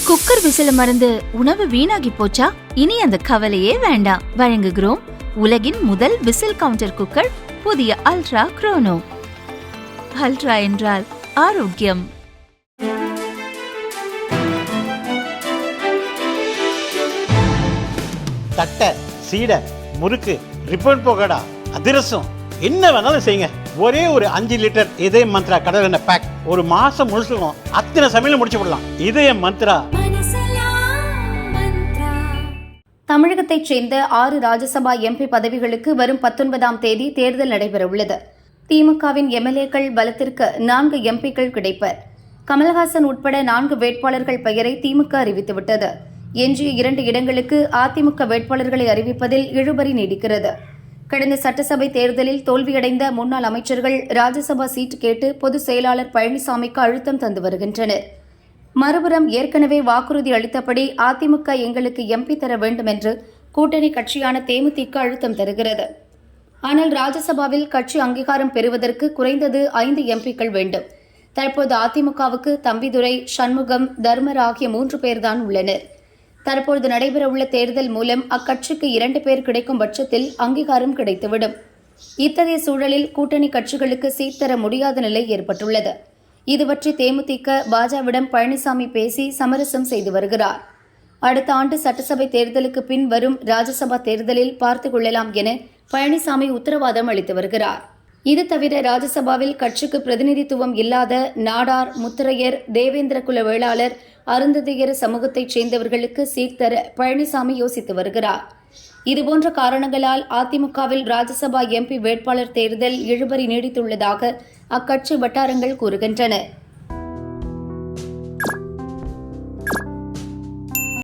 Cooker விசில மறந்து உணவு வீணாகி போச்சா? இனி அந்த கவலையே வேண்டாம். வழங்குகிறோம் உலகின் முதல் விசில் கவுண்டர் குக்கர், புதிய அல்ட்ரா குரோனோ. அல்ட்ரா என்றால் ஆரோக்கியம். தட்டை, சீடை, முறுக்கு, ரிப்பன் போகடா, அதிரசம், என்ன வேணாலும் செய்யுங்க. ஒரே ஒரு 5 லிட்டர் இதயம் மந்த்ரா கடல் எண்ணெய் பேக் ஒரு மாசம் முழுசுக்கும் அத்தனை சமையல முடிச்சு விடலாம். இதயம் மந்த்ரா. தமிழகத்தைச் சேர்ந்த 6 ராஜ்யசபா எம்பி பதவிகளுக்கு வரும் 19ஆம் தேதி தேர்தல் நடைபெறவுள்ளது. திமுகவின் எம்எல்ஏக்கள் பலத்திற்கு 4 எம்பிக்கள் கிடைப்பர். கமல்ஹாசன் உட்பட 4 வேட்பாளர்கள் பெயரை திமுக அறிவித்துவிட்டது. எஞ்சிய 2 இடங்களுக்கு அதிமுக வேட்பாளர்களை அறிவிப்பதில் இழுபறி நீடிக்கிறது. கடந்த சட்டசபை தேர்தலில் தோல்வியடைந்த முன்னாள் அமைச்சர்கள் ராஜ்யசபா சீட் கேட்டு பொதுச் செயலாளர் பழனிசாமிக்கு அழுத்தம் தந்து வருகின்றனர். மறுபுறம் ஏற்கனவே வாக்குறுதி அளித்தபடி அதிமுக எங்களுக்கு எம்பி தர வேண்டும் என்று கூட்டணி கட்சியான தேமுதிக அழுத்தம் தருகிறது. ஆனால் ராஜ்யசபாவில் கட்சி அங்கீகாரம் பெறுவதற்கு குறைந்தது 5 எம்பிக்கள் வேண்டும். தற்போது அதிமுகவுக்கு தம்பிதுரை, சண்முகம், தர்மர் ஆகிய 3 பேர்தான் உள்ளனர். தற்போது நடைபெறவுள்ள தேர்தல் மூலம் அக்கட்சிக்கு 2 பேர் கிடைக்கும் பட்சத்தில் அங்கீகாரம் கிடைத்துவிடும். இத்தகைய சூழலில் கூட்டணி கட்சிகளுக்கு சீட் தர முடியாத நிலை ஏற்பட்டுள்ளது. இதுபற்றி தேமுதிக பாஜவிடம் பழனிசாமி பேசி சமரசம் செய்து வருகிறார். அடுத்த ஆண்டு சட்டசபை தேர்தலுக்கு பின் வரும் ராஜ்யசபா தேர்தலில் பார்த்துக் கொள்ளலாம் என பழனிசாமி உத்தரவாதம் அளித்து வருகிறார். இது தவிர ராஜ்யசபாவில் கட்சிக்கு பிரதிநிதித்துவம் இல்லாத நாடார், முத்திரையர், தேவேந்திர குல வேளாளர், அருந்ததியர் சமூகத்தைச் சேர்ந்தவர்களுக்கு சீட் தர பழனிசாமி யோசித்து வருகிறார். இதுபோன்ற காரணங்களால் அதிமுகவில் ராஜ்யசபா எம்பி வேட்பாளர் தேர்தல் இழுபறி நீடித்துள்ளதாக அக்கட்சி வட்டாரங்கள் கூறுகின்றன.